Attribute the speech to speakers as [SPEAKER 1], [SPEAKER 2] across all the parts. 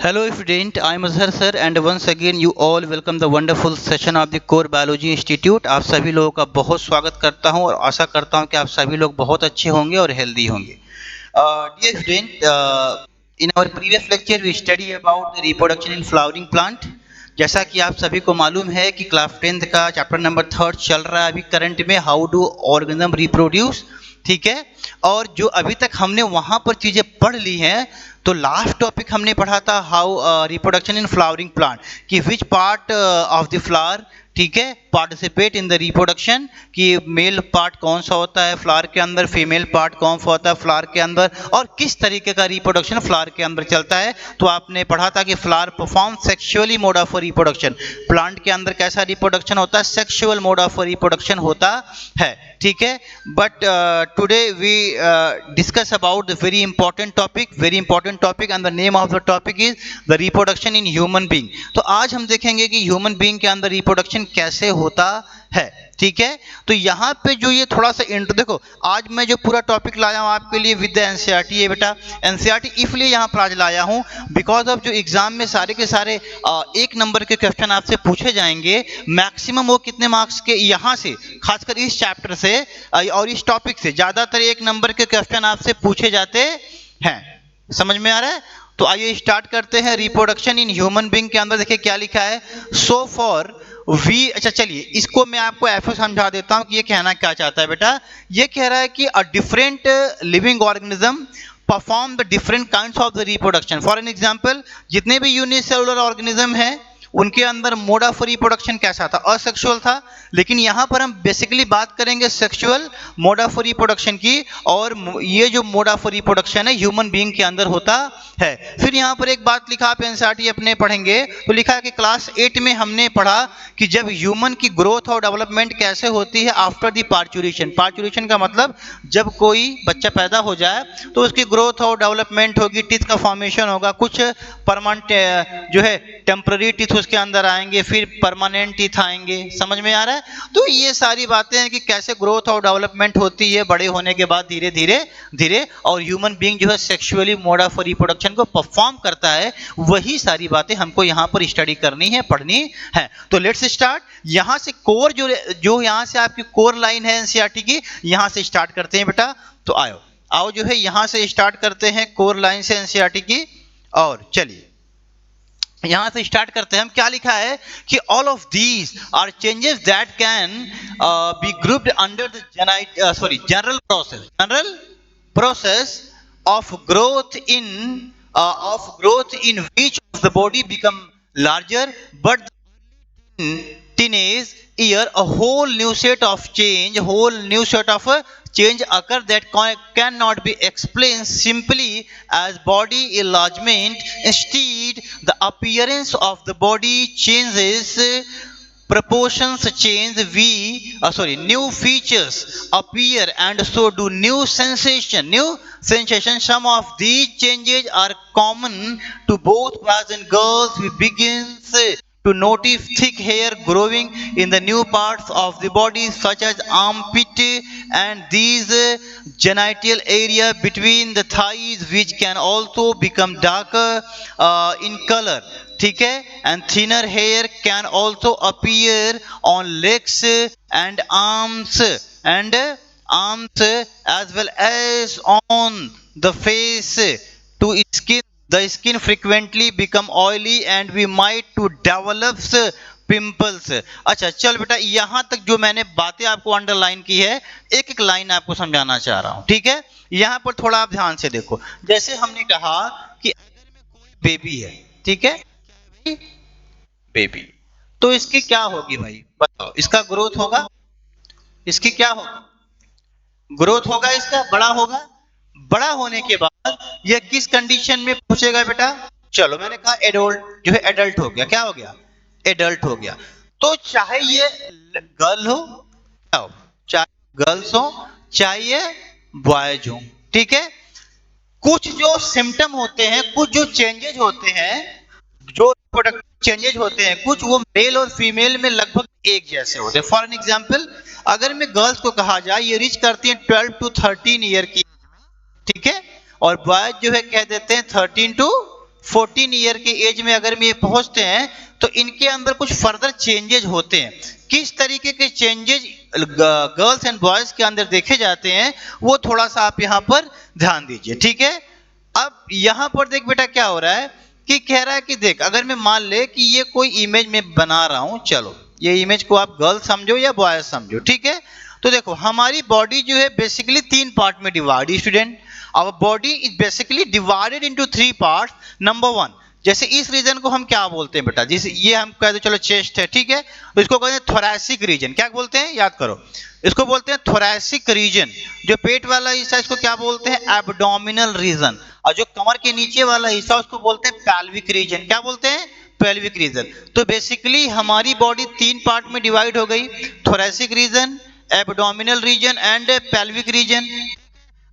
[SPEAKER 1] Hello student, I am Azhar sir and once again you all welcome the wonderful session of the Core Biology Institute। आप सभी लोगों का बहुत स्वागत करता हूं और आशा करता हूं कि आप सभी लोग बहुत अच्छे होंगे और हेल्दी होंगे। Dear student, in our previous lecture we study about the reproduction in flowering plant। जैसा कि आप सभी को मालूम है कि क्लास 10th का चैप्टर नंबर 3 चल रहा है अभी करंट में, हाउ डू ऑर्गेनिज्म रिप्रोड्यूस। ठीक है, और जो अभी तक हमने वहां पर चीजें पढ़ ली हैं, तो लास्ट टॉपिक हमने पढ़ा था how reproduction in flowering plant, कि which part of the flower, ठीक है, पार्टिसिपेट इन द रिप्रोडक्शन, कि मेल पार्ट कौन सा होता है फ्लावर के अंदर, फीमेल पार्ट कौन सा होता है फ्लावर के अंदर, और किस तरीके का रिप्रोडक्शन फ्लावर के अंदर चलता है। तो आपने पढ़ा था कि flower perform sexually mode of reproduction, plant के अंदर कैसा रिप्रोडक्शन होता है, सेक्सुअल मोड ऑफ रिप्रोडक्शन होता है। ठीक है, but today we discuss about the very important topic and the name of the topic is the reproduction in human being. तो आज हम देखेंगे कि ह्यूमन बीइंग के अंदर रिप्रोडक्शन कैसे होता है। ठीक है, तो यहाँ पे जो ये थोड़ा सा इंट्रो देखो, आज मैं जो पूरा टॉपिक लाया हूँ आपके लिए विद द एनसीईआरटी, ये बेटा एनसीईआरटी इसलिए यहाँ पर आज लाया हूँ बिकॉज ऑफ जो एग्जाम में सारे के सारे एक नंबर के क्वेश्चन आपसे पूछे जाएंगे, मैक्सिमम वो कितने मार्क्स के, यहाँ से खासकर इस चैप्टर से और इस टॉपिक से ज्यादातर एक नंबर के क्वेश्चन आपसे पूछे जाते हैं। समझ में आ रहा है? तो आइए स्टार्ट करते हैं। रिप्रोडक्शन इन ह्यूमन बीइंग के अंदर देखिए क्या लिखा है, सो फॉर वी, अच्छा चलिए इसको मैं आपको ऐसे समझा देता हूं कि ये कहना क्या चाहता है बेटा। ये कह रहा है कि a different living organism perform the different kinds of the reproduction. For an example, जितने भी यूनिसेलुलर ऑर्गेनिज्म है उनके अंदर मोड ऑफ रिप्रोडक्शन कैसा था, असेक्सुअल था, लेकिन यहां पर हम बेसिकली बात करेंगे सेक्सुअल मोड ऑफ रिप्रोडक्शन की, और ये जो मोड ऑफ रिप्रोडक्शन है ह्यूमन बीइंग के अंदर होता है। फिर यहां पर एक बात लिखा, आप एनसीईआरटी अपने पढ़ेंगे तो लिखा है कि क्लास 8 में हमने पढ़ा कि जब ह्यूमन की ग्रोथ और डेवलपमेंट कैसे होती है आफ्टर द पार्चुरेशन। पार्चुरेशन का मतलब जब कोई बच्चा पैदा हो जाए तो उसकी ग्रोथ और डेवलपमेंट होगी, टीथ का फॉर्मेशन होगा, कुछ परमानेंट जो है टेम्पररी टीथ उसके अंदर आएंगे, फिर परमानेंट टीथ आएंगे। समझ में आ रहा है? तो ये सारी बातें हैं कि कैसे ग्रोथ और डेवलपमेंट होती है बड़े होने के बाद धीरे धीरे, और ह्यूमन बीइंग जो है सेक्सुअली मोड ऑफ रिप्रोडक्शन को परफॉर्म करता है। वही सारी बातें हमको यहाँ पर स्टडी करनी है, पढ़नी है। तो लेट्स स्टार्ट। यहाँ से कोर जो यहाँ से आपकी कोर लाइन है एनसीईआरटी की, यहाँ से स्टार्ट करते हैं बेटा। तो आओ जो है यहाँ से स्टार्ट करते हैं कोर लाइन से एनसीईआरटी की। और चलिए यहां से स्टार्ट करते हैं। हम क्या लिखा है कि all of these are changes that can be grouped under the general process of growth in which of the body become larger, but teenage year a whole new set of change occur that cannot be explained simply as body enlargement. Instead, the appearance of the body changes, proportions change, new features appear, and so do new sensation. Some of these changes are common to both boys and girls. We begins to notice thick hair growing in the new parts of the body such as armpit and these genital area between the thighs, which can also become darker in color. ठीक है, and thinner hair can also appear on legs and arms as well as on the face. To skin, the skin frequently become oily and we might to develop pimples. अच्छा चल बेटा, यहां तक जो मैंने बातें आपको अंडरलाइन की है, एक एक लाइन आपको समझाना चाह रहा हूं। ठीक है, यहां पर थोड़ा आप ध्यान से देखो। जैसे हमने कहा कि बेबी है, ठीक है, बेबी, तो इसकी क्या होगी भाई बताओ? इसका ग्रोथ होगा, इसकी क्या होगा? ग्रोथ होगा, इसका बड़ा होगा। बड़ा होने के बाद यह किस कंडीशन में पहुंचेगा बेटा? चलो मैंने कहा एडल्ट, जो है एडल्ट हो गया। क्या हो गया? एडल्ट हो गया। तो चाहे ये गर्ल हो, चाहे गर्ल्स हो, चाहे बॉयज हो, ठीक है, कुछ जो सिम्टम होते हैं, कुछ जो चेंजेज होते हैं, जो प्रोडक्ट चेंजेज होते हैं, कुछ वो मेल और फीमेल में लगभग एक जैसे होते हैं। फॉर एन एग्जांपल, अगर मैं गर्ल्स को कहा जाए ये रीच करती हैं 12 to 13 ईयर की, ठीक है, और बॉयज जो है कह देते हैं 13 to 14 ईयर के एज में अगर ये पहुंचते हैं तो इनके अंदर कुछ फर्दर चेंजेज होते हैं। किस तरीके के चेंजेज गर्ल्स एंड बॉयज के अंदर देखे जाते हैं वो थोड़ा सा आप यहाँ पर ध्यान दीजिए, ठीक है। अब यहाँ पर देख बेटा क्या हो रहा है कि कह रहा है कि देख, अगर मैं मान ले कि ये कोई इमेज में बना रहा हूं, चलो ये इमेज को आप गर्ल समझो या बॉय समझो, ठीक है। तो देखो हमारी बॉडी जो है बेसिकली 3 पार्ट में divide, student. Our body is basically divided into 3 parts. Number 1, जैसे इस रीजन को हम क्या बोलते हैं बेटा, जैसे ये हम कहते हैं चलो चेस्ट है, ठीक है, तो इसको कहते हैं थोरैसिक रीजन। क्या बोलते हैं, याद करो, इसको बोलते हैं थोरैसिक रीजन। जो पेट वाला हिस्सा इसको क्या बोलते हैं, एब्डोमिनल रीजन। और जो कमर के नीचे वाला हिस्सा उसको बोलते हैं पेल्विक रीजन। क्या बोलते हैं, पेल्विक रीजन। तो बेसिकली हमारी बॉडी 3 पार्ट में डिवाइड हो गई, thoracic region, abdominal region and pelvic region.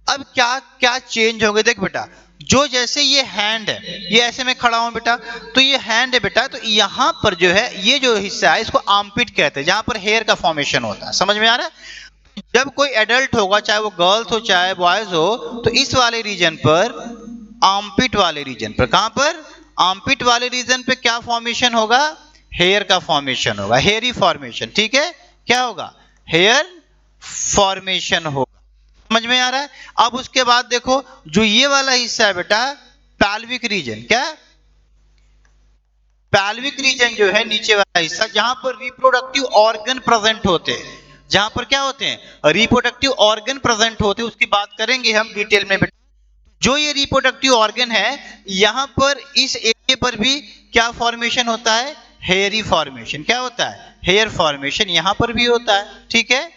[SPEAKER 1] अब क्या क्या चेंज हो गए, देख बेटा, जो जैसे ये हैंड है, ये ऐसे में खड़ा हूं बेटा, तो ये हैंड है बेटा, तो यहां पर जो है ये जो हिस्सा है इसको आर्मपिट कहते हैं, जहां पर हेयर का फॉर्मेशन होता है। समझ में आ रहा है। जब कोई एडल्ट होगा, चाहे वो गर्ल्स हो चाहे बॉयज हो, तो इस वाले रीजन पर, आर्मपिट वाले रीजन पर, कहां पर, आर्मपिट वाले रीजन पे क्या फॉर्मेशन होगा, हेयर का फॉर्मेशन होगा, हेयरी फॉर्मेशन, ठीक है। क्या होगा, हेयर फॉर्मेशन होगा। समझ में आ रहा है। अब उसके बाद देखो जो ये वाला हिस्सा है बेटा, पैल्विक रीजन। क्या, पैल्विक रीजन जो है नीचे वाला हिस्सा, जहां पर रिप्रोडक्टिव ऑर्गन प्रेजेंट होते हैं, जहां पर क्या होते हैं, रिप्रोडक्टिव ऑर्गन प्रेजेंट होते हैं, उसकी बात करेंगे हम डिटेल में बेटा। जो ये रिप्रोडक्टिव ऑर्गन है, यहां पर इस एरिया पर भी क्या फॉर्मेशन होता है, हेयरी फॉर्मेशन। क्या होता है, हेयर फॉर्मेशन यहां पर भी होता है, ठीक है।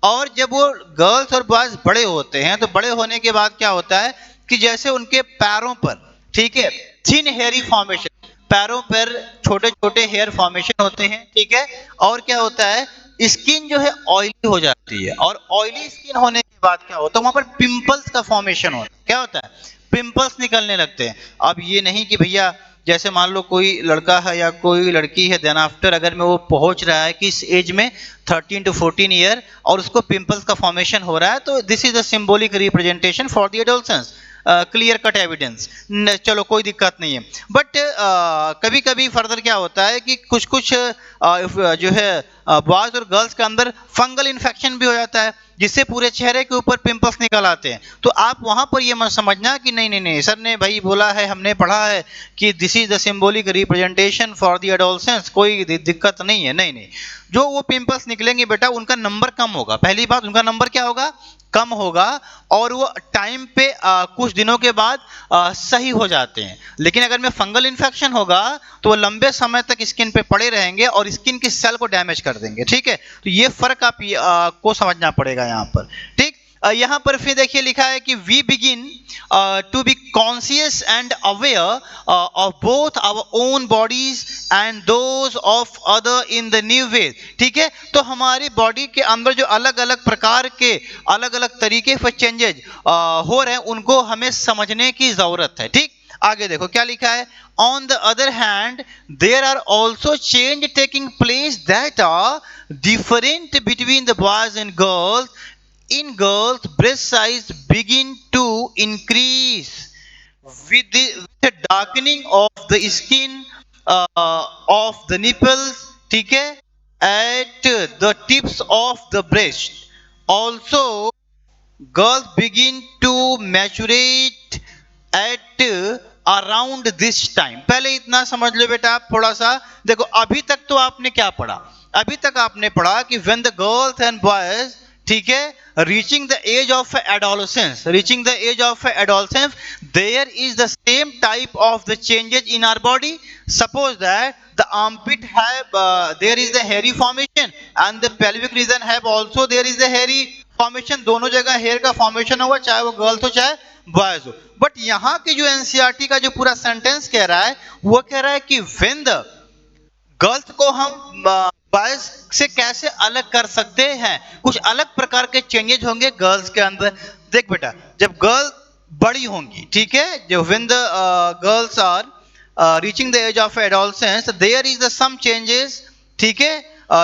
[SPEAKER 1] और जब वो गर्ल्स और बॉयज बड़े होते हैं, तो बड़े होने के बाद क्या होता है कि जैसे उनके पैरों पर, ठीक है, थिन हेयरी फॉर्मेशन, पैरों पर छोटे छोटे हेयर फॉर्मेशन होते हैं, ठीक है। और क्या होता है, स्किन जो है ऑयली हो जाती है, और ऑयली स्किन होने के बाद क्या होता है, वहां पर पिंपल्स का फॉर्मेशन होता है। क्या होता है, पिंपल्स निकलने लगते हैं। अब ये नहीं कि भैया जैसे मान लो कोई लड़का है या कोई लड़की है, देन आफ्टर अगर में वो पहुंच रहा है कि इस एज में 13 to 14 ईयर और उसको पिंपल्स का फॉर्मेशन हो रहा है, तो this is the symbolic representation for the adolescence, clear cut evidence, चलो कोई दिक्कत नहीं है। बट कभी कभी फर्दर क्या होता है कि कुछ कुछ जो है बॉयज और गर्ल्स के अंदर फंगल इन्फेक्शन भी हो जाता है, जिससे पूरे चेहरे के ऊपर पिंपल्स निकल आते हैं। तो आप वहां पर ये मत समझना कि नहीं नहीं नहीं सर ने भाई बोला है, हमने पढ़ा है कि this is the symbolic representation for the adolescence, कोई दिक्कत नहीं है। नहीं नहीं, जो वो पिंपल्स निकलेंगे बेटा उनका नंबर कम होगा। पहली बात, उनका नंबर क्या होगा, कम होगा, और वो टाइम पे कुछ दिनों के बाद सही हो जाते हैं। लेकिन अगर में फंगल इन्फेक्शन होगा तो वो लंबे समय तक स्किन पे पड़े रहेंगे और स्किन की सेल को डैमेज कर देंगे, ठीक है। तो ये फर्क आप को समझना पड़ेगा यहाँ पर, ठीक। यहाँ पर फिर देखिए लिखा है कि we begin to be conscious and aware of both our own bodies and those of other in the new way, ठीक है। तो हमारी बॉडी के अंदर जो अलग अलग प्रकार के अलग अलग तरीके से चेंजेज हो रहे हैं, उनको हमें समझने की जरूरत है, ठीक। आगे देखो क्या लिखा है, on the other hand there are also change taking place that are different between the boys and girls. In girls, breast size begin to increase with the darkening of the skin of the nipples, ठीक है, at the tips of the breast. Also, girls begin to maturate at around this time. पहले इतना समझ लो बेटा आप थोड़ा सा। देखो अभी तक तो आपने क्या पढ़ा, अभी तक आपने पढ़ा कि when the girls and boys, ठीक है, reaching the age of adolescence, reaching the age of adolescence, there is the same type of the changes in our body. Suppose that the armpit have there is the hairy formation and the pelvic region have also there is the hairy formation. दोनों जगह hair का formation होगा, चाहे वो girls हो चाहे boys हो। But यहाँ की जो एनसीईआरटी का जो पूरा सेंटेंस कह रहा है, वो कह रहा है कि when the गर्ल्स को हम बॉयज से कैसे अलग कर सकते हैं, कुछ अलग प्रकार के चेंजेस होंगे गर्ल्स के अंदर। देख बेटा, जब गर्ल बड़ी होंगी, ठीक है, जो when the girls are reaching the age of adolescence, there is the some changes, ठीक है,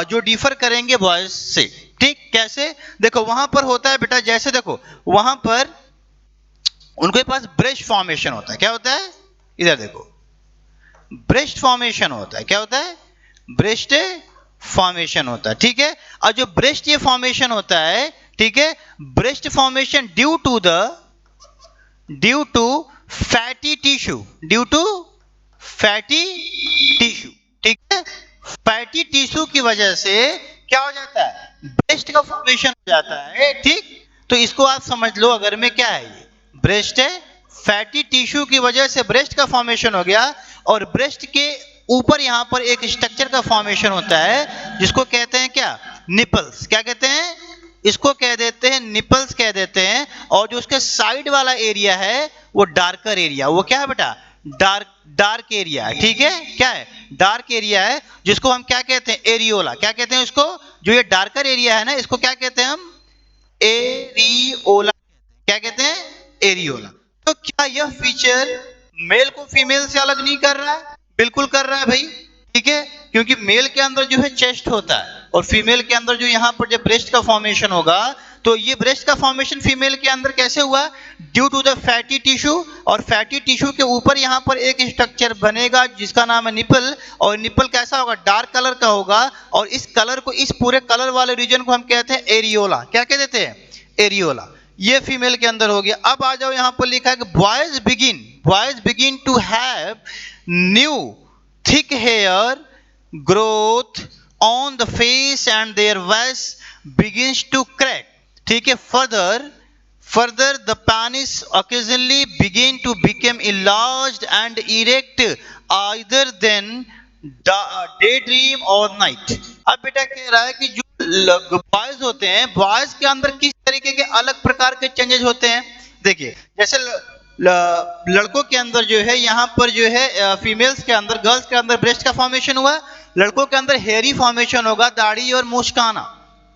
[SPEAKER 1] जो डिफर करेंगे बॉयज से, ठीक। कैसे, देखो वहां पर होता है बेटा, जैसे देखो वहां पर उनके पास ब्रेस्ट फॉर्मेशन होता है। क्या होता है, इधर देखो, ब्रेस्ट फॉर्मेशन होता है। क्या होता है? ब्रेस्ट फॉर्मेशन होता है, ठीक है। और जो ब्रेस्ट ये फॉर्मेशन होता है, ठीक है, breast formation due to fatty tissue, due to fatty tissue, ठीक है। फैटी टिश्यू की वजह से क्या हो जाता है? ब्रेस्ट का फॉर्मेशन हो जाता है, ठीक। तो इसको आप समझ लो, अगर में क्या है, ये ब्रेस्ट है, फैटी टिश्यू की वजह से ब्रेस्ट का फॉर्मेशन हो गया, और ब्रेस्ट के ऊपर यहां पर एक स्ट्रक्चर का फॉर्मेशन होता है जिसको कहते हैं क्या? निपल्स। क्या कहते हैं? इसको कह देते हैं निपल्स कह देते हैं। और जो उसके साइड वाला एरिया है वो डार्कर एरिया, वो क्या है बेटा? डार्क एरिया है, ठीक है। क्या है? डार्क एरिया है, जिसको हम क्या कहते हैं? एरियोला। क्या कहते हैं उसको? जो ये डार्कर एरिया है ना, इसको क्या कहते हैं हम? एरियोला। क्या कहते हैं? एरियोला। तो क्या यह फीचर मेल को फीमेल से अलग नहीं कर रहा है? बिल्कुल कर रहा है भाई, ठीक है। क्योंकि मेल के अंदर जो है चेस्ट होता है, और फीमेल के अंदर जो यहां पर जब ब्रेस्ट का फॉर्मेशन होगा, तो ये ब्रेस्ट का फॉर्मेशन फीमेल के अंदर कैसे हुआ? Due to the fatty tissue. और फैटी टिश्यू के ऊपर यहां पर एक स्ट्रक्चर बनेगा जिसका नाम है निपल। और निपल कैसा होगा? डार्क कलर का होगा। और इस कलर को, इस पूरे कलर वाले रीजन को हम कहते हैं एरियोला। क्या कह देते हैं? एरियोला। ये फीमेल के अंदर हो गया। अब आ जाओ, यहां पर लिखा है कि boys begin to have new thick hair growth on the face and their voice begins to crack, ठीक है। further the penis occasionally begin to become enlarged and erect either than daydream or night। अब बेटा कह रहा है कि जो boys होते हैं, बॉयज के अंदर किस तरीके के अलग प्रकार के चेंजेस होते हैं? देखिए, जैसे लड़कों के अंदर जो है, यहां पर जो है फीमेल्स के अंदर, गर्ल्स के अंदर ब्रेस्ट का फॉर्मेशन हुआ, लड़कों के अंदर हेयरी फॉर्मेशन होगा, दाढ़ी और मूछ का आना,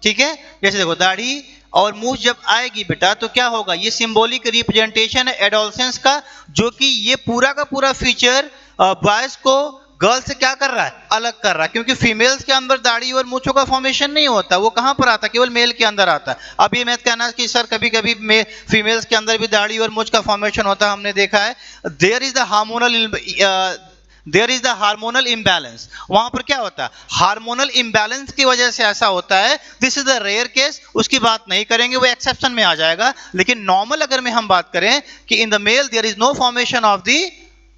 [SPEAKER 1] ठीक है। जैसे देखो, दाढ़ी और मूछ जब आएगी बेटा तो क्या होगा? ये सिंबॉलिक रिप्रेजेंटेशन है एडोलसेंस का, जो कि ये पूरा का पूरा फीचर बॉयज को गर्ल्स से क्या कर रहा है? अलग कर रहा है। क्योंकि फीमेल्स के अंदर दाढ़ी और मूछों का फॉर्मेशन नहीं होता, वो कहां पर आता है? केवल मेल के अंदर आता है। अब ये मैं कहना कि सर कभी कभी फीमेल्स के अंदर भी दाढ़ी और मूछ का फॉर्मेशन होता है, हमने देखा है। There is the hormonal imbalance. वहां पर क्या होता है? हार्मोनल इम्बैलेंस की वजह से ऐसा होता है। This is the rare case, उसकी बात नहीं करेंगे, वो एक्सेप्शन में आ जाएगा। लेकिन नॉर्मल अगर में हम बात करें कि in the male there is no formation of the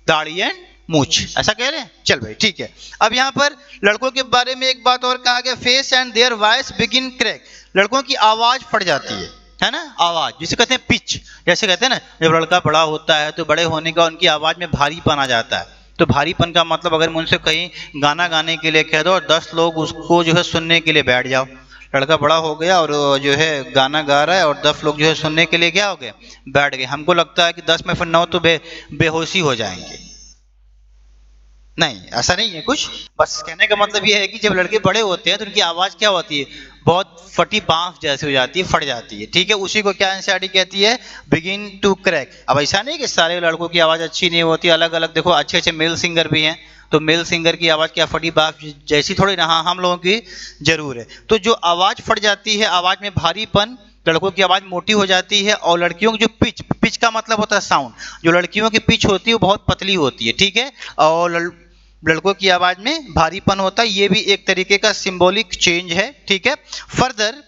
[SPEAKER 1] दाढ़ी एंड मूछ, ऐसा कह रहे हैं। चल भाई, ठीक है। अब यहां पर लड़कों के बारे में एक बात और कहा गया, face and their voice begin crack. लड़कों की आवाज फट जाती है ना? आवाज जिसे कहते हैं पिच। जैसे कहते हैं ना, जब लड़का बड़ा होता है तो बड़े होने का उनकी आवाज में भारीपन आ जाता है। तो भारीपन का मतलब, अगर मैं उनसे कहीं गाना गाने के लिए कह दो और 10 लोग उसको जो है सुनने के लिए बैठ जाओ, लड़का बड़ा हो गया और जो है गाना गा रहा है और 10 लोग जो है सुनने के लिए क्या हो गए? बैठ गए। हमको लगता है कि 10 में फिर 9 तो बेहोशी हो जाएंगे। नहीं, ऐसा नहीं है कुछ। बस कहने का मतलब ये है कि जब लड़के बड़े होते हैं तो उनकी आवाज क्या होती है? बहुत फटी बांस जैसी हो जाती है, फट जाती है, ठीक है। उसी को क्या एनसीईआरटी कहती है? Begin to crack. अब ऐसा नहीं कि सारे लड़कों की आवाज अच्छी नहीं होती, अलग अलग देखो, अच्छे अच्छे मेल सिंगर भी हैं। तो मेल सिंगर की आवाज क्या फटी बांस जैसी थोड़ी ना? हाँ, हम लोगों की जरूर है। तो जो आवाज फट जाती है, आवाज में भारीपन, लड़कों की आवाज मोटी हो जाती है। और लड़कियों की जो पिच का मतलब होता है साउंड, जो लड़कियों की पिच होती है वो बहुत पतली होती है, ठीक है। और लड़कों की आवाज में भारीपन होता है। ये भी एक तरीके का सिंबॉलिक चेंज है, ठीक है। फर्दर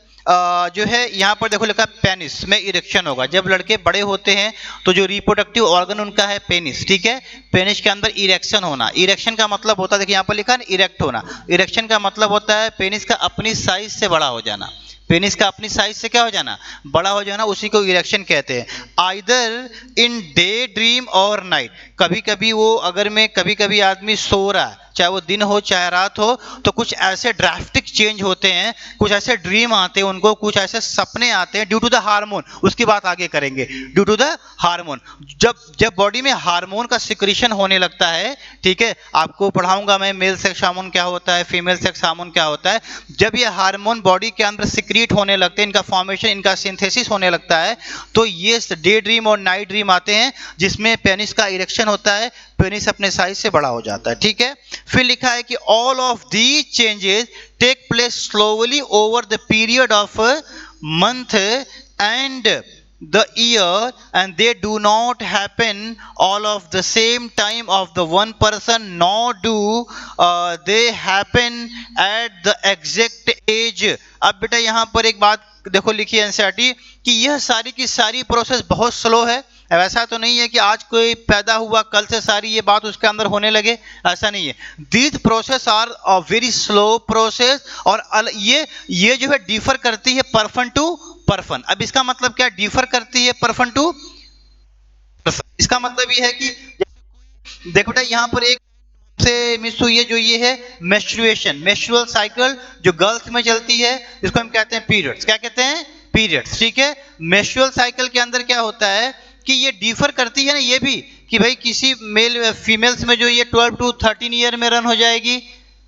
[SPEAKER 1] जो है यहाँ पर देखो लिखा पेनिस में इरेक्शन होगा। जब लड़के बड़े होते हैं तो जो रिप्रोडक्टिव ऑर्गन उनका है पेनिस, ठीक है। पेनिस के अंदर इरेक्शन होना। इरेक्शन का मतलब होता है, देखिए यहाँ पर लिखा है इरेक्ट होना। इरेक्शन का मतलब होता है पेनिस का अपनी साइज से बड़ा हो जाना। पेनिस का अपनी साइज से क्या हो जाना? बड़ा हो जाना, उसी को इरेक्शन कहते हैं। आइदर इन डे ड्रीम और नाइट। कभी कभी वो, अगर में कभी कभी आदमी सो रहा है, चाहे वो दिन हो चाहे रात हो, तो कुछ ऐसे ड्रास्टिक चेंज होते हैं, कुछ ऐसे ड्रीम आते हैं उनको, कुछ ऐसे सपने आते हैं ड्यू टू द हार्मोन। उसकी बात आगे करेंगे। ड्यू टू द हार्मोन, जब बॉडी में हार्मोन का सिक्रीशन होने लगता है, ठीक है। आपको पढ़ाऊंगा मैं मेल सेक्स हार्मोन क्या होता है, फीमेल सेक्स हार्मोन क्या होता है। जब ये हार्मोन बॉडी के अंदर सिक्रीट होने लगते हैं, इनका फॉर्मेशन, इनका सिंथेसिस होने लगता है, तो ये डे ड्रीम और नाइट ड्रीम आते हैं, जिसमें पेनिस का इरेक्शन होता है, पेनिस अपने साइज से बड़ा हो जाता है, ठीक है। फिर लिखा है कि all of the changes take place slowly over the period of month and the year, and they do not happen all of the same time of the one person, nor do they happen at the exact age. अब बेटा यहाँ पर एक बात देखो लिखी है NCERT कि यह सारी की सारी प्रोसेस बहुत स्लो है। ऐसा तो नहीं है कि आज कोई पैदा हुआ कल से सारी ये बात उसके अंदर होने लगे, ऐसा नहीं है। These process are a very slow process, और ये जो है डिफर करती है पर्सन टू पर्सन। अब इसका मतलब क्या डिफर करती है पर्सन टू पर्सन? इसका मतलब ये है कि देखो बेटा यहाँ पर एक से मिस हुई है जो ये है मेंस्ट्रुएशन, मेंस्ट्रुअल साइकिल जो गर्ल्स में चलती है, इसको हम कहते हैं पीरियड्स। क्या कहते हैं? पीरियड्स। ठीक है, मेंस्ट्रुअल साइकिल के अंदर क्या होता है कि ये डिफर करती है ना ये भी, कि भाई किसी मेल फीमेल्स में जो ये 12 टू 13 ईयर में रन हो जाएगी,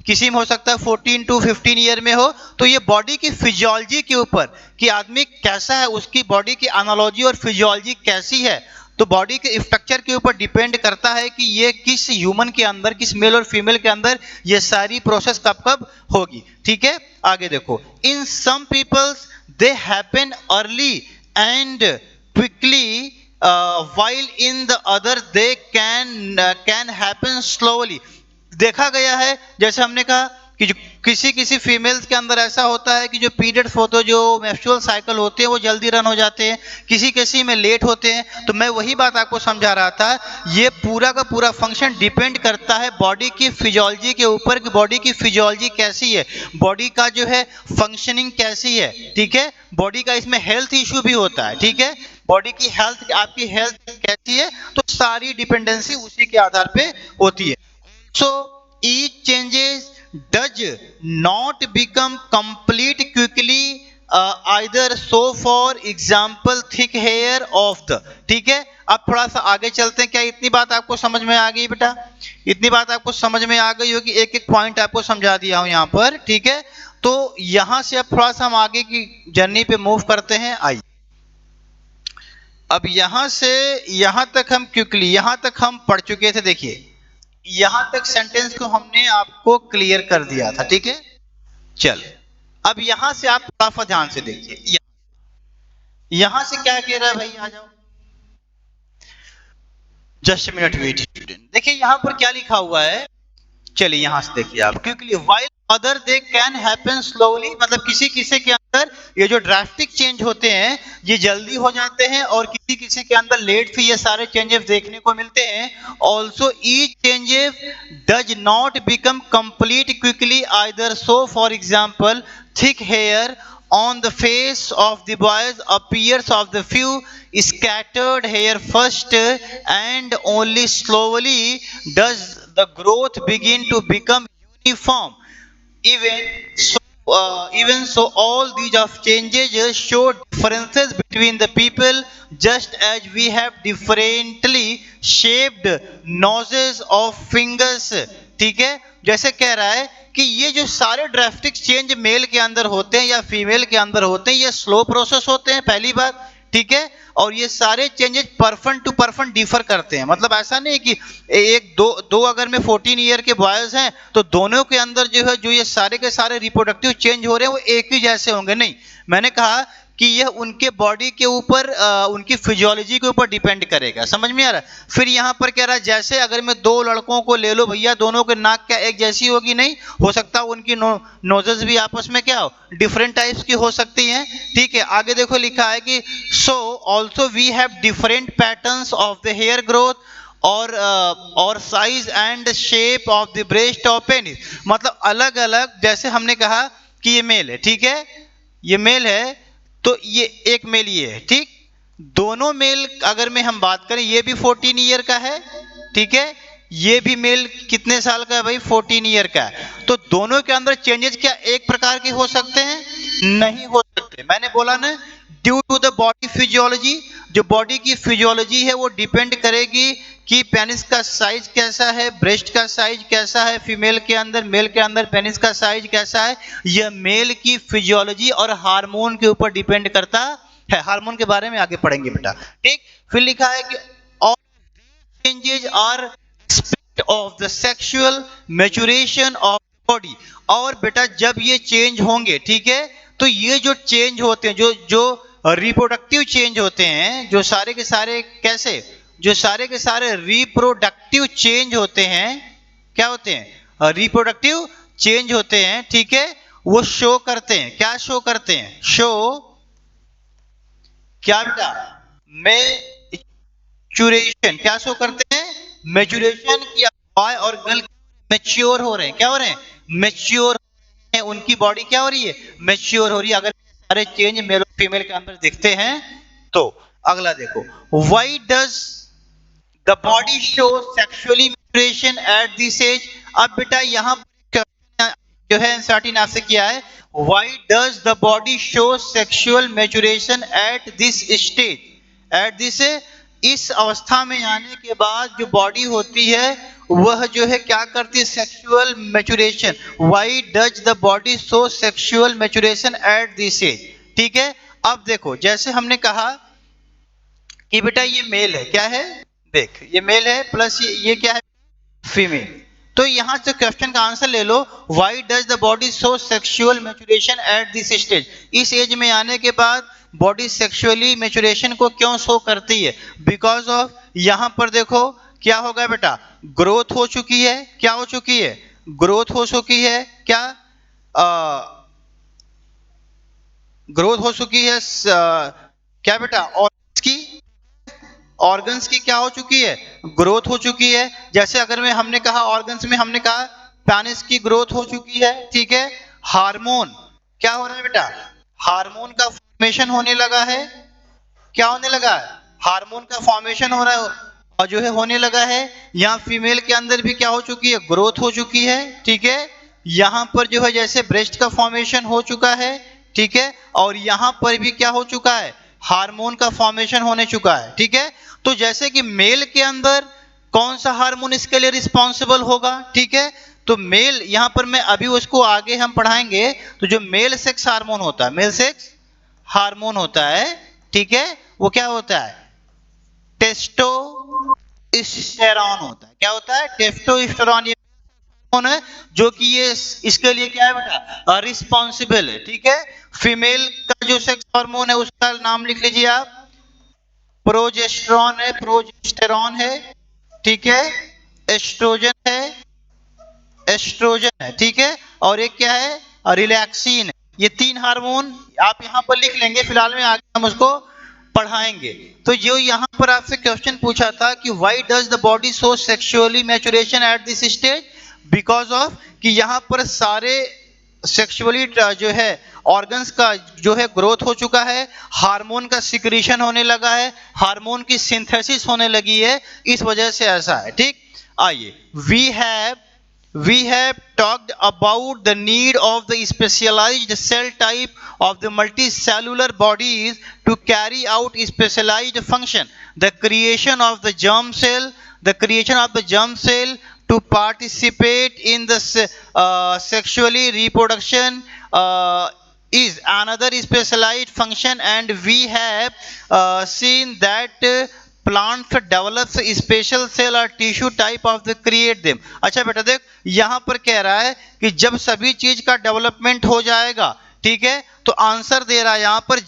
[SPEAKER 1] किसी में हो सकता है 14 टू 15 ईयर में हो। तो ये बॉडी की फिजियोलॉजी के ऊपर कि आदमी कैसा है, उसकी बॉडी की एनालॉजी और फिजियोलॉजी कैसी है, तो बॉडी के स्ट्रक्चर के ऊपर डिपेंड करता है कि ये किस ह्यूमन के अंदर, किस मेल और फीमेल के अंदर ये सारी प्रोसेस कब कब होगी। ठीक है, आगे देखो, in some peoples they happen early and quickly while in the other they can happen slowly। देखा गया है जैसे हमने कहा कि जो किसी फीमेल्स के अंदर ऐसा होता है कि जो पीरियड्स होते हैं, जो मेंस्ट्रुअल साइकिल होते हैं वो जल्दी रन हो जाते हैं, किसी में लेट होते हैं। तो मैं वही बात आपको समझा रहा था, ये पूरा का पूरा फंक्शन डिपेंड करता है बॉडी की फिजियोलॉजी के ऊपर कि बॉडी की फिजियोलॉजी कैसी है, बॉडी का जो है फंक्शनिंग कैसी है। ठीक है, बॉडी का इसमें हेल्थ इश्यू भी होता है। ठीक है, बॉडी की हेल्थ, आपकी हेल्थ कैसी है, तो सारी डिपेंडेंसी उसी के आधार पे होती है। So each changes does not become complete quickly either, so for example thick hair of the. ठीक है, अब थोड़ा सा आगे चलते हैं। क्या इतनी बात आपको समझ में आ गई बेटा? इतनी बात आपको समझ में आ गई होगी, एक एक पॉइंट आपको समझा दिया हूं यहाँ पर। ठीक है, तो यहां से अब थोड़ा सा हम आगे की जर्नी पे मूव करते हैं। आइए, अब यहां से यहां तक हम क्विकली, यहां तक हम पढ़ चुके थे। देखिए यहां तक सेंटेंस को हमने आपको क्लियर कर दिया था। ठीक है, चल अब यहां से आप थोड़ा सा ध्यान से देखिए, यहां से क्या कह रहा है भाई, आ जाओ, जस्ट मिनट वेट स्टूडेंट। देखिए यहां पर क्या लिखा हुआ है, चलिए यहां से देखिए आप, quickly while other they can happen slowly, मतलब किसी के अंदर ये जो ड्रास्टिक चेंज होते हैं ये जल्दी हो जाते हैं, और किसी के अंदर लेट भी ये सारे चेंजेस देखने को मिलते हैं। Also each changes does not become complete quickly either, so for example thick hair on the face of the boys appears of the few scattered hair first, and only slowly does the growth begin to become uniform। Even so all these of changes show differences between the people, just as we have differently shaped noses of fingers। ठीक है, जैसे कह रहा है कि ये जो सारे ड्रास्टिक चेंज मेल के अंदर होते हैं या फीमेल के अंदर होते हैं, ये स्लो प्रोसेस होते हैं, पहली बात। ठीक है, और ये सारे changes person to person differ करते हैं। मतलब ऐसा नहीं कि एक दो अगर में 14 ईयर के बॉयज हैं तो दोनों के अंदर जो है जो ये सारे के सारे रिप्रोडक्टिव चेंज हो रहे हैं वो एक ही जैसे होंगे, नहीं। मैंने कहा कि यह उनके बॉडी के ऊपर, उनकी फिजियोलॉजी के ऊपर डिपेंड करेगा। समझ में आ रहा है? फिर यहाँ पर कह रहा है जैसे अगर मैं दो लड़कों को ले लो भैया, दोनों के नाक क्या एक जैसी होगी? नहीं हो सकता, उनकी नोजेस भी आपस में क्या हो, डिफरेंट टाइप्स की हो सकती हैं। ठीक है, आगे देखो लिखा है कि so also we have different patterns of the hair growth और size and shape of the breast of penis. मतलब अलग अलग, जैसे हमने कहा कि ये मेल है, ठीक है, ये मेल है, तो ये एक मेल ये है। ठीक, दोनों मेल अगर में हम बात करें, ये भी 14 ईयर का है, ठीक है, ये भी मेल कितने साल का है भाई? 14 ईयर का है। तो दोनों के अंदर चेंजेस क्या एक प्रकार के हो सकते हैं? नहीं हो सकते। मैंने बोला ना, due to the body physiology, जो बॉडी की फिजियोलॉजी है वो डिपेंड करेगी कि पेनिस का साइज कैसा है, ब्रेस्ट का साइज कैसा है, फीमेल के अंदर, मेल के अंदर पेनिस का साइज कैसा है। यह मेल की फिजियोलॉजी और हार्मोन के ऊपर डिपेंड करता है। हार्मोन के बारे में आगे पढ़ेंगे बेटा। ठीक, फिर लिखा है कि all changes are aspect of the sexual maturation of body. और बेटा जब ये चेंज होंगे, ठीक है, तो ये जो चेंज होते हैं, जो रिप्रोडक्टिव चेंज होते हैं, जो सारे के सारे कैसे, जो सारे के सारे रिप्रोडक्टिव चेंज होते हैं, क्या होते हैं, रिप्रोडक्टिव चेंज होते हैं, ठीक है, वो शो करते हैं, क्या शो करते हैं, शो क्या बेटा, मैच्योरेशन, क्या शो करते हैं, मैच्योरेशन की बॉय और गर्ल मैच्योर हो रहे हैं, क्या हो रहे हैं, मैच्योर हैं, उनकी बॉडी क्या हो रही है, मैच्योर हो रही है। अगर सारे चेंज मेल और फीमेल के अंदर दिखते हैं तो अगला देखो, why does the body show sexually maturation at this age. अब बेटा यहां जो है एनसीईआरटी ने आपसे किया है, why does the body show sexual maturation at this stage, at this, इस अवस्था में आने के बाद जो बॉडी होती है वह जो है क्या करती है, sexual maturation. Why does the body show sexual maturation at this age, ठीक है। अब देखो जैसे हमने कहा कि बेटा ये मेल है, क्या है, देख ये मेल है प्लस ये क्या है, फीमेल। तो यहां से क्वेश्चन का आंसर ले लो, why does the body show sexual maturation at this stage, इस एज में आने के बाद बॉडी सेक्सुअली मैच्योरेशन को क्यों शो करती है, बिकॉज ऑफ, यहां पर देखो क्या होगा बेटा, ग्रोथ हो चुकी है, क्या हो चुकी है, ग्रोथ हो चुकी है, क्या ग्रोथ हो चुकी है, क्या बेटा, और की ऑर्गन्स की क्या हो चुकी है, ग्रोथ हो चुकी है। जैसे अगर में हमने कहा ऑर्गन्स में हमने कहा पेनिस की ग्रोथ हो चुकी है, ठीक है। हार्मोन क्या हो रहा है बेटा, हार्मोन का फॉर्मेशन होने लगा है, क्या होने लगा है, हार्मोन का फॉर्मेशन हो रहा है और जो है होने लगा है। यहाँ फीमेल के अंदर भी क्या हो चुकी है, ग्रोथ हो चुकी है, ठीक है। यहाँ पर जो है जैसे ब्रेस्ट का फॉर्मेशन हो चुका है, ठीक है, और यहाँ पर भी क्या हो चुका है, हार्मोन का फॉर्मेशन होने चुका है, ठीक है। तो जैसे कि मेल के अंदर कौन सा हार्मोन इसके लिए रिस्पॉन्सिबल होगा, ठीक है, तो मेल यहां पर मैं अभी उसको आगे हम पढ़ाएंगे, तो जो मेल सेक्स हार्मोन होता है, मेल सेक्स हार्मोन होता है, ठीक है, वो क्या होता है, टेस्टोस्टेरॉन होता है, क्या होता है, टेस्टोस्टेरॉन, ये हार्मोन है जो कि ये इसके लिए क्या है बेटा, रिस्पॉन्सिबल है, ठीक है। फीमेल का जो सेक्स हार्मोन है उसका नाम लिख लीजिए आप, प्रोजेस्टेरॉन है, प्रोजेस्टेरॉन है, ठीक है, एस्ट्रोजन है, एस्ट्रोजन है, ठीक है, और एक क्या है, रिलैक्सिन है। ये तीन हार्मोन आप यहां पर लिख लेंगे, फिलहाल में आगे हम उसको पढ़ाएंगे। तो जो यहां पर आपसे क्वेश्चन पूछा था कि why does the body show sexually maturation at this stage, because of कि यहां पर सारे सेक्सुअली जो है ऑर्गन्स का जो है ग्रोथ हो चुका है, हार्मोन का सिक्रीशन होने लगा है, हार्मोन की सिंथेसिस होने लगी है, इस वजह से ऐसा है, ठीक। आइए, we have talked about the need of the specialized cell type of the multicellular bodies to carry out specialized function, the creation of the germ cell, to participate in the sexually reproduction is another specialized function, and we have seen that plants develops special cell or tissue type of the create them। अच्छा बेटा देख, यहां पर कह रहा है कि जब सभी चीज का डेवलपमेंट हो जाएगा, ठीक है, तो आंसर दे रहा है यहां पर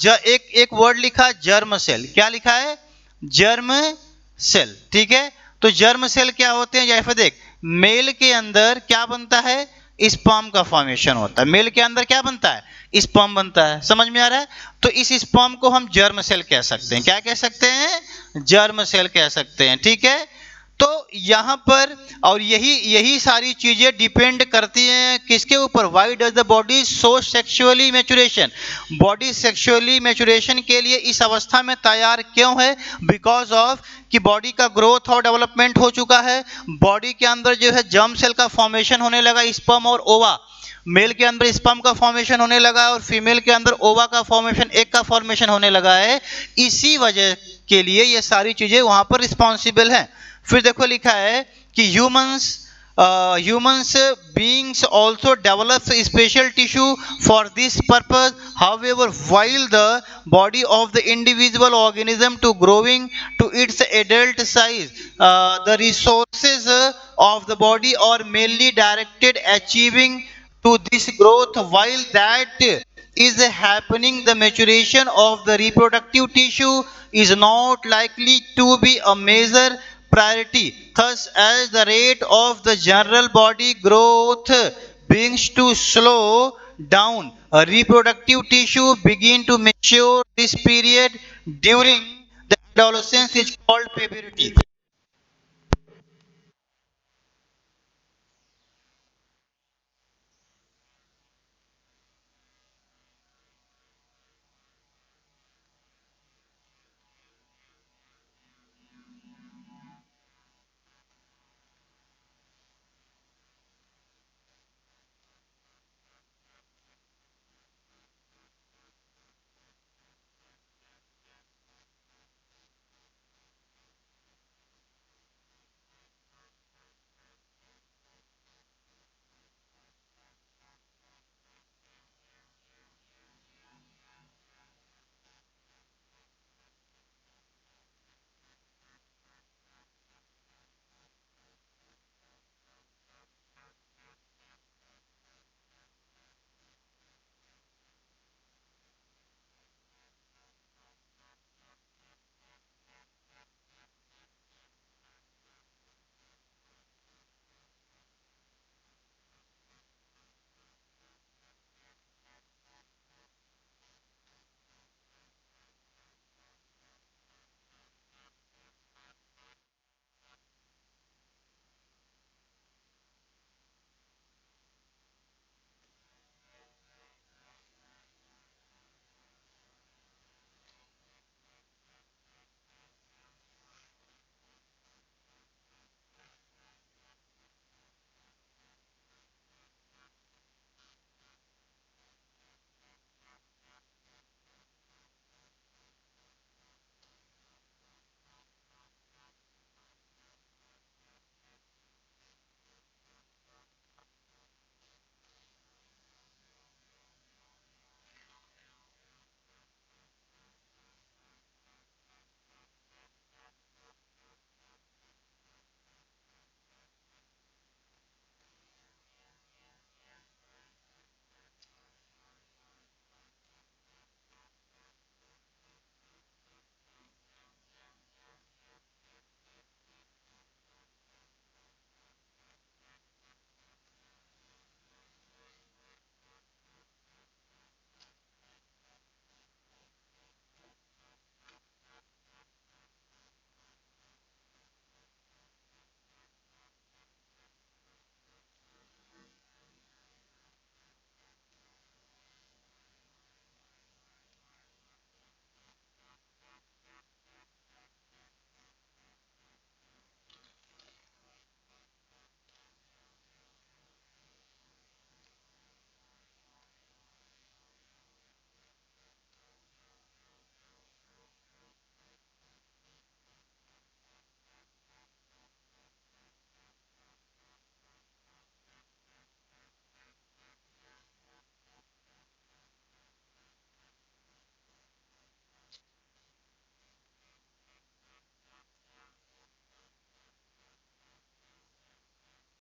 [SPEAKER 1] एक वर्ड लिखा है जर्म सेल, क्या लिखा है, जर्म सेल, ठीक है। तो जर्म सेल क्या होते हैं, जैसे देख मेल के अंदर क्या बनता है, स्पर्म का फॉर्मेशन होता है, मेल के अंदर क्या बनता है, स्पर्म बनता है, समझ में आ रहा है। तो इस स्पर्म को हम जर्म सेल कह सकते हैं, क्या कह सकते हैं, जर्म सेल कह सकते हैं, ठीक है। तो यहां पर और यही सारी चीजें डिपेंड करती हैं किसके ऊपर, why does the body show sexually maturation, body sexually maturation के लिए इस अवस्था में तैयार क्यों है, बिकॉज ऑफ कि बॉडी का ग्रोथ और डेवलपमेंट हो चुका है, बॉडी के अंदर जो है जर्म सेल का फॉर्मेशन होने लगा, स्पर्म और ओवा, मेल के अंदर स्पर्म का फॉर्मेशन होने लगा और फीमेल के अंदर ओवा का फॉर्मेशन, एग का फॉर्मेशन होने लगा है, इसी के लिए ये सारी चीजें वहां पर रिस्पॉन्सिबल हैं। फिर देखो लिखा है कि humans beings also develops special tissue for this purpose. However, while the body of the individual organism to growing to its adult size, the resources of the body are mainly directed achieving to this growth, while that is happening, the maturation of the reproductive tissue is not likely to be a major priority. Thus, as the rate of the general body growth begins to slow down, a reproductive tissue begin to mature. This period during the adolescence is called puberty.